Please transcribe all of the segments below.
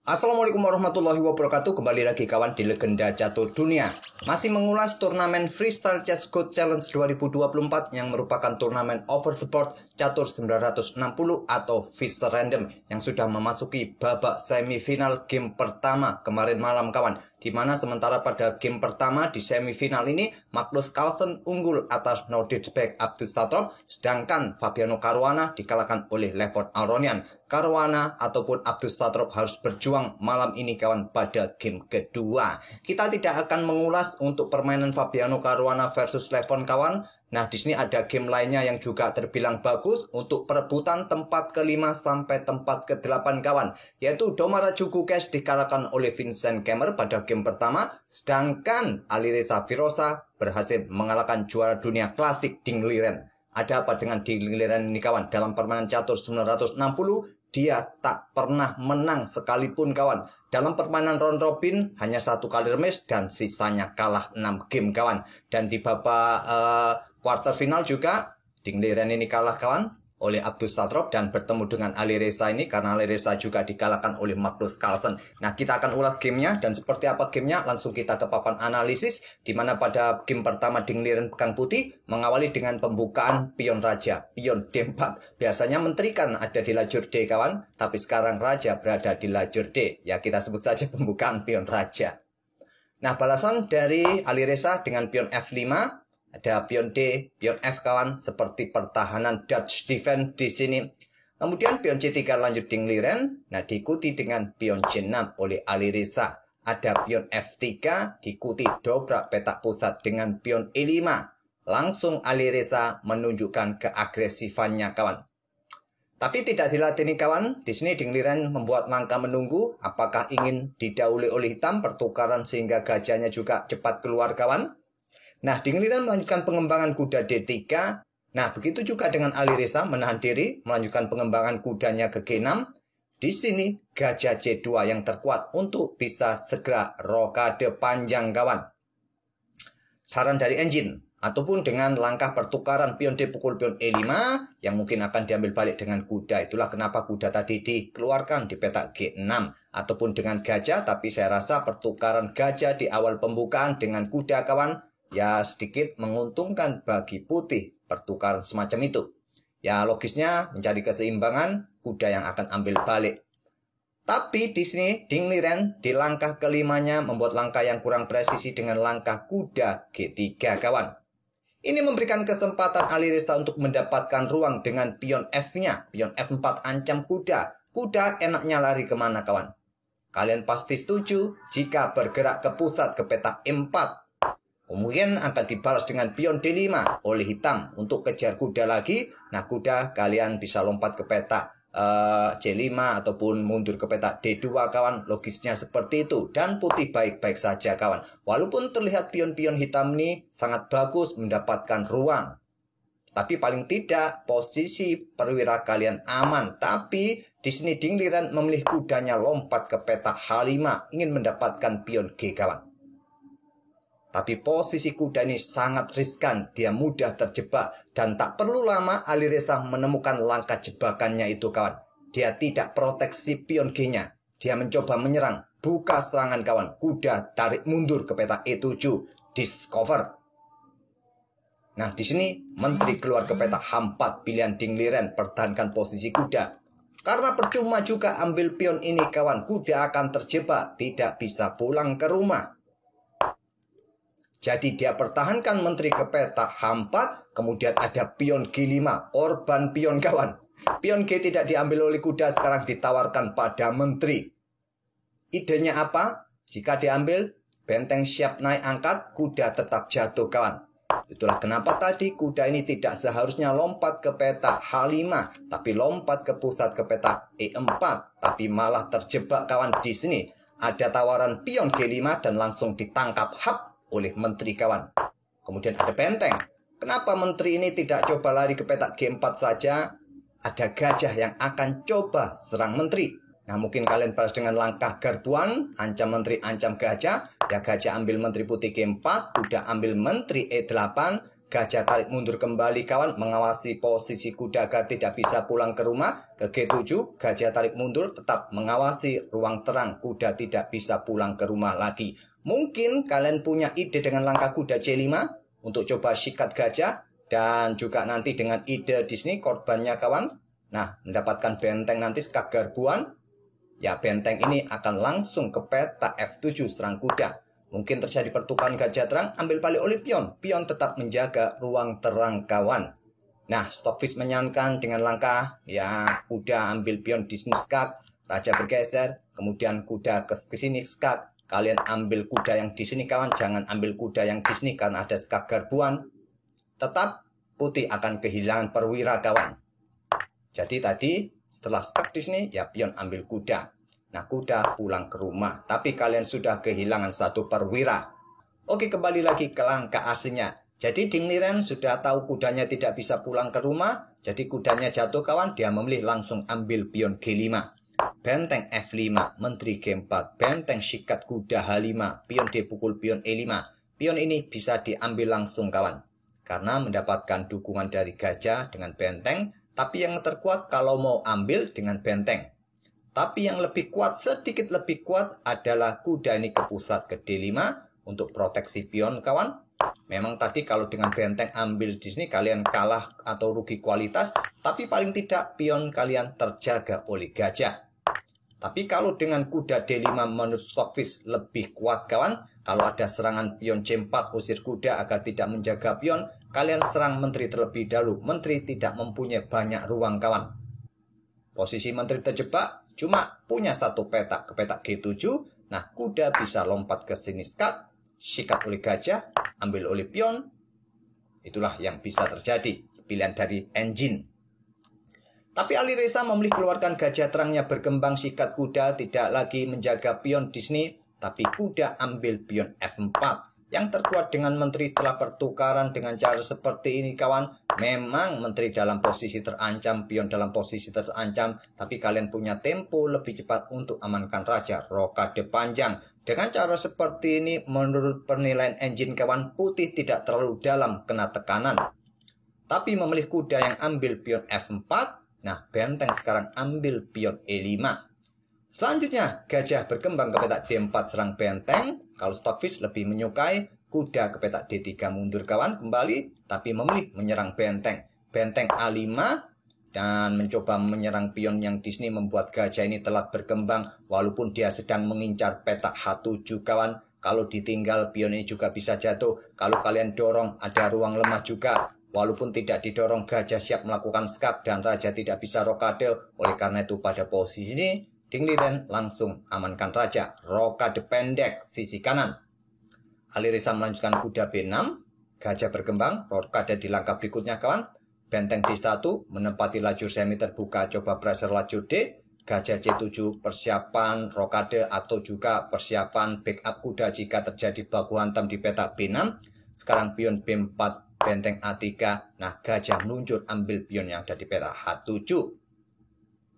Assalamualaikum warahmatullahi wabarakatuh. Kembali lagi kawan di Legenda Catur Dunia. Masih mengulas turnamen Freestyle Chess Go Challenge 2024 yang merupakan turnamen over the board catur 960 atau Fister Random yang sudah memasuki babak semifinal game pertama kemarin malam kawan. Di mana sementara pada game pertama di semifinal ini Magnus Carlsen unggul atas Nordicbek Abdussatrov, sedangkan Fabiano Caruana dikalahkan oleh Levon Aronian. Caruana ataupun Abdussatrov harus berjuang malam ini kawan pada game kedua. Kita tidak akan mengulas untuk permainan Fabiano Caruana versus Levon kawan. Nah, di sini ada game lainnya yang juga terbilang bagus untuk perebutan tempat ke-5 sampai tempat ke-8 kawan, yaitu Domara Djokovic dikalahkan oleh Vincent Kemmer pada game pertama, sedangkan Alireza Firosa berhasil mengalahkan juara dunia klasik Ding Liren. Ada apa dengan Ding Liren ini kawan? Dalam permainan catur 960 dia tak pernah menang sekalipun kawan. Dalam permainan round robin hanya 1 kali remis dan sisanya kalah 6 game kawan. Dan di babak quarter final juga Ding Liren ini kalah kawan oleh Abdussatrov dan bertemu dengan Alireza ini karena Alireza juga dikalahkan oleh Magnus Carlsen. Nah, kita akan ulas gamenya dan seperti apa gamenya langsung kita ke papan analisis, di mana pada game pertama Ding Liren pegang putih mengawali dengan pembukaan pion raja, pion D4. Biasanya menteri kan ada di lajur D kawan, tapi sekarang raja berada di lajur D. Ya, kita sebut saja pembukaan pion raja. Nah, balasan dari Alireza dengan pion F5. Ada pion D, pion F kawan, seperti pertahanan Dutch defense di sini. Kemudian pion C3 lanjut Ding Liren, nah diikuti dengan pion C6 oleh Alireza. Ada pion F3 diikuti dobrak petak pusat dengan pion E5. Langsung Alireza menunjukkan keagresifannya kawan. Tapi tidak dilatih nih kawan. Di sini Ding Liren membuat langkah menunggu. Apakah ingin didahului oleh hitam pertukaran sehingga gajahnya juga cepat keluar kawan? Nah, Ding Liren melanjutkan pengembangan kuda D3. Nah, begitu juga dengan Alireza menahan diri, melanjutkan pengembangan kudanya ke G6. Di sini gajah C2 yang terkuat untuk bisa segera rokade panjang kawan. Saran dari engine ataupun dengan langkah pertukaran pion D pukul pion E5 yang mungkin akan diambil balik dengan kuda. Itulah kenapa kuda tadi dikeluarkan di petak G6 ataupun dengan gajah, tapi saya rasa pertukaran gajah di awal pembukaan dengan kuda kawan ya sedikit menguntungkan bagi putih pertukaran semacam itu. Ya logisnya mencari keseimbangan kuda yang akan ambil balik. Tapi di sini Ding Liren di langkah kelimanya membuat langkah yang kurang presisi dengan langkah kuda G3 kawan. Ini memberikan kesempatan Alireza untuk mendapatkan ruang dengan pion F-nya. Pion F4 ancam kuda. Kuda enaknya lari kemana kawan? Kalian pasti setuju jika bergerak ke pusat ke petak E4. Kemudian akan dibalas dengan pion D5 oleh hitam untuk kejar kuda lagi. Nah, kuda kalian bisa lompat ke petak C5 ataupun mundur ke petak D2 kawan. Logisnya seperti itu. Dan putih baik-baik saja kawan. Walaupun terlihat pion-pion hitam ini sangat bagus mendapatkan ruang. Tapi paling tidak posisi perwira kalian aman. Tapi di sini Ding Liren memilih kudanya lompat ke petak H5 ingin mendapatkan pion G kawan. Tapi posisi kuda ini sangat riskan, dia mudah terjebak dan tak perlu lama Alireza menemukan langkah jebakannya itu kawan. Dia tidak proteksi pion G-nya, dia mencoba menyerang, buka serangan kawan. Kuda tarik mundur ke petak E7, discover. Nah di sini menteri keluar ke petak H4, pilihan Ding Liren pertahankan posisi kuda. Karena percuma juga ambil pion ini kawan, kuda akan terjebak, tidak bisa pulang ke rumah. Jadi dia pertahankan menteri ke petak H4, kemudian ada pion G5, korban pion kawan. Pion G tidak diambil oleh kuda, sekarang ditawarkan pada menteri. Idenya apa? Jika diambil, benteng siap naik angkat, kuda tetap jatuh kawan. Itulah kenapa tadi kuda ini tidak seharusnya lompat ke petak H5, tapi lompat ke pusat ke petak E4, tapi malah terjebak kawan di sini. Ada tawaran pion G5 dan langsung ditangkap hap oleh menteri kawan. Kemudian ada benteng. Kenapa menteri ini tidak coba lari ke petak G4 saja? Ada gajah yang akan coba serang menteri. Nah mungkin kalian balas dengan langkah garbuan, ancam menteri, ancam gajah. Ya gajah ambil menteri putih G4, kuda ambil menteri E8. Gajah tarik mundur kembali kawan, mengawasi posisi kuda agar tidak bisa pulang ke rumah. Ke G7, gajah tarik mundur tetap mengawasi ruang terang, kuda tidak bisa pulang ke rumah lagi. Mungkin kalian punya ide dengan langkah kuda C5 untuk coba sikat gajah. Dan juga nanti dengan ide di sini korbannya kawan. Nah, mendapatkan benteng nanti skak garbuan. Ya, benteng ini akan langsung ke peta F7 serang kuda. Mungkin terjadi pertukaran gajah terang, ambil balik oleh pion. Pion tetap menjaga ruang terang kawan. Nah, Stockfish menyarankan dengan langkah, ya kuda ambil pion di sini skak, raja bergeser, kemudian kuda ke sini skak. Kalian ambil kuda yang di sini kawan, jangan ambil kuda yang di sini karena ada skak garbuan. Tetap putih akan kehilangan perwira kawan. Jadi tadi setelah skak di sini, ya pion ambil kuda. Nah, kuda pulang ke rumah. Tapi kalian sudah kehilangan satu perwira. Oke, kembali lagi ke langkah aslinya. Jadi Ding Liren sudah tahu kudanya tidak bisa pulang ke rumah. Jadi kudanya jatuh kawan. Dia memilih langsung ambil pion G5. Benteng F5. Menteri G4. Benteng sikat kuda H5. Pion dipukul pion E5. Pion ini bisa diambil langsung kawan. Karena mendapatkan dukungan dari gajah dengan benteng. Tapi yang terkuat kalau mau ambil dengan benteng. Tapi yang lebih kuat, sedikit lebih kuat adalah kuda ini ke pusat ke D5 untuk proteksi pion kawan. Memang tadi kalau dengan benteng ambil di sini kalian kalah atau rugi kualitas, tapi paling tidak pion kalian terjaga oleh gajah. Tapi kalau dengan kuda D5 menurut Stockfish lebih kuat kawan. Kalau ada serangan pion C4 usir kuda agar tidak menjaga pion, kalian serang menteri terlebih dahulu. Menteri tidak mempunyai banyak ruang kawan. Posisi menteri terjebak, cuma punya satu petak ke petak G7. Nah, kuda bisa lompat ke sini skak, sikat oleh gajah, ambil oleh pion. Itulah yang bisa terjadi. Pilihan dari engine. Tapi Alireza memilih keluarkan gajah terangnya berkembang sikat kuda, tidak lagi menjaga pion di sini. Tapi kuda ambil pion F4. Yang terkuat dengan menteri setelah pertukaran dengan cara seperti ini kawan. Memang menteri dalam posisi terancam, pion dalam posisi terancam. Tapi kalian punya tempo lebih cepat untuk amankan raja. Rokade panjang. Dengan cara seperti ini menurut penilaian engine kawan, putih tidak terlalu dalam kena tekanan. Tapi memilih kuda yang ambil pion F4. Nah, benteng sekarang ambil pion E5. Selanjutnya, gajah berkembang ke petak D4 serang benteng. Kalau Stockfish lebih menyukai kuda ke petak D3 mundur kawan kembali. Tapi memilih menyerang benteng. Benteng A5 dan mencoba menyerang pion yang di sini membuat gajah ini telat berkembang. Walaupun dia sedang mengincar petak H7 kawan. Kalau ditinggal pion ini juga bisa jatuh. Kalau kalian dorong ada ruang lemah juga. Walaupun tidak didorong gajah siap melakukan skak dan raja tidak bisa rokade. Oleh karena itu pada posisi ini Ding Liren langsung amankan raja. Rokade pendek sisi kanan. Alireza melanjutkan kuda B6. Gajah berkembang. Rokade di langkah berikutnya kawan. Benteng D1 menempati lajur semi terbuka. Coba pressure lajur D. Gajah C7 persiapan rokade atau juga persiapan backup kuda jika terjadi baku hantam di petak B6. Sekarang pion B4 benteng A3. Nah, gajah meluncur ambil pion yang ada di petak H7.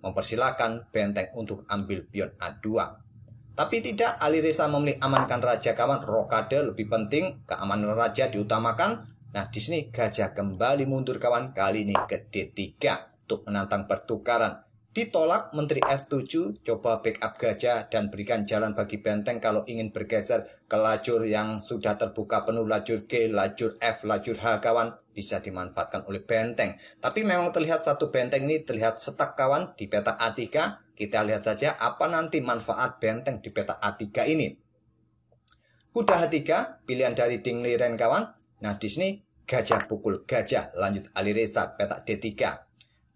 Mempersilahkan benteng untuk ambil pion A2. Tapi tidak, Alireza memilih amankan raja kawan. Rokade lebih penting, keamanan raja diutamakan. Nah, di sini gajah kembali mundur kawan. Kali ini ke D3 untuk menantang pertukaran. Ditolak menteri F7, coba backup gajah dan berikan jalan bagi benteng kalau ingin bergeser ke lajur yang sudah terbuka penuh, lajur G, lajur F, lajur H kawan, bisa dimanfaatkan oleh benteng. Tapi memang terlihat satu benteng ini terlihat stuck kawan di peta A3. Kita lihat saja apa nanti manfaat benteng di peta A3 ini. Kuda H3, pilihan dari Ding Liren kawan. Nah, di sini gajah pukul gajah, lanjut Alireza peta D3.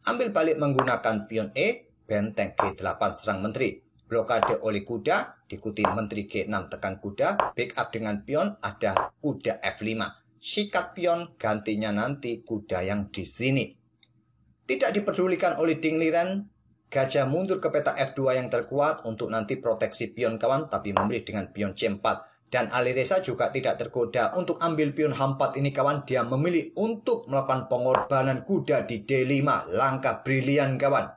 Ambil balik menggunakan pion E, benteng G8 serang menteri. Blokade oleh kuda, diikuti menteri G6 tekan kuda, backup dengan pion ada kuda F5. Sikat pion, gantinya nanti kuda yang di sini. Tidak dipedulikan oleh Ding Liren, gajah mundur ke peta F2 yang terkuat untuk nanti proteksi pion kawan, tapi memilih dengan pion C4. Dan Alireza juga tidak tergoda untuk ambil pion H4 ini kawan. Dia memilih untuk melakukan pengorbanan kuda di D5. Langkah brilian kawan.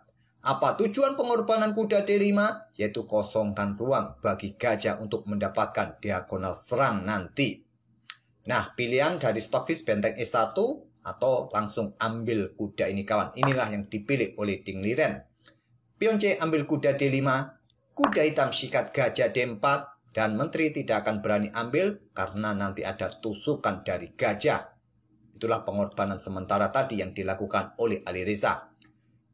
Apa tujuan pengorbanan kuda D5? Yaitu kosongkan ruang bagi gajah untuk mendapatkan diagonal serang nanti. Nah, pilihan dari Stockfish benteng E1 atau langsung ambil kuda ini kawan. Inilah yang dipilih oleh Ding Liren. Pion C ambil kuda D5, kuda hitam sikat gajah D4, dan menteri tidak akan berani ambil karena nanti ada tusukan dari gajah. Itulah pengorbanan sementara tadi yang dilakukan oleh Alireza.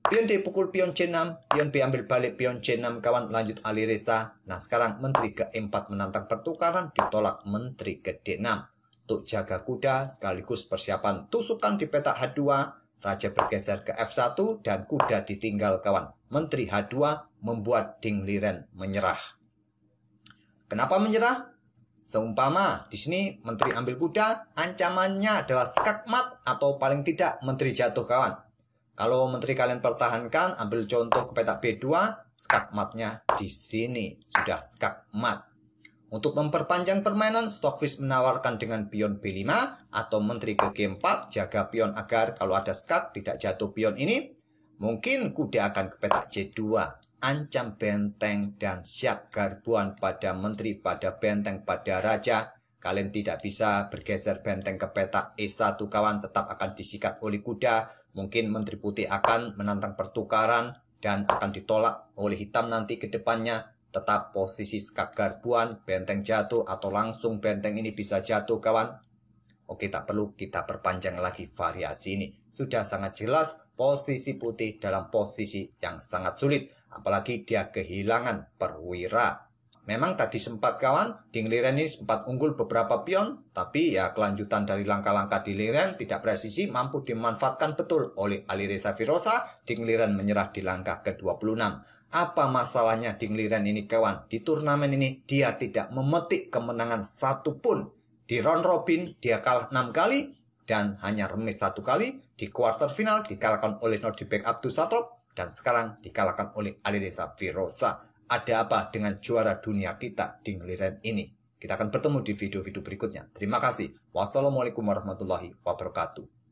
Pion D pukul pion C6, pion B ambil balik pion C6 kawan, lanjut Alireza. Nah sekarang menteri ke E4 menantang pertukaran, ditolak menteri ke D6. Untuk jaga kuda sekaligus persiapan tusukan di petak H2, raja bergeser ke F1 dan kuda ditinggal kawan. Menteri H2 membuat Ding Liren menyerah. Kenapa menyerah? Seumpama di sini menteri ambil kuda, ancamannya adalah skakmat atau paling tidak menteri jatuh kawan. Kalau menteri kalian pertahankan, ambil contoh ke petak B2, skakmatnya di sini sudah skakmat. Untuk memperpanjang permainan, Stockfish menawarkan dengan pion B5 atau menteri ke G4, jaga pion agar kalau ada skak tidak jatuh pion ini. Mungkin kuda akan ke petak C2, ancam benteng dan siap garbuan pada menteri, pada benteng, pada raja. Kalian tidak bisa bergeser benteng ke petak E1 kawan, tetap akan disikat oleh kuda. Mungkin menteri putih akan menantang pertukaran dan akan ditolak oleh hitam nanti ke depannya. Tetap posisi skak garbuan, benteng jatuh atau langsung benteng ini bisa jatuh kawan. Oke, tak perlu kita perpanjang lagi variasi ini. Sudah sangat jelas posisi putih dalam posisi yang sangat sulit. Apalagi dia kehilangan perwira. Memang tadi sempat kawan, Ding Liren ini sempat unggul beberapa pion. Tapi ya kelanjutan dari langkah-langkah Ding Liren tidak presisi, mampu dimanfaatkan betul oleh Alireza Firoza. Ding Liren menyerah di langkah ke-26. Apa masalahnya Ding Liren ini kawan? Di turnamen ini dia tidak memetik kemenangan satupun. Di round robin dia kalah 6 kali dan hanya remis 1 kali. Di quarter final dikalahkan oleh Nordibek Abdusatrop dan sekarang dikalahkan oleh Alireza Firoza. Ada apa dengan juara dunia kita Ding Liren ini? Kita akan bertemu di video-video berikutnya. Terima kasih. Wassalamualaikum warahmatullahi wabarakatuh.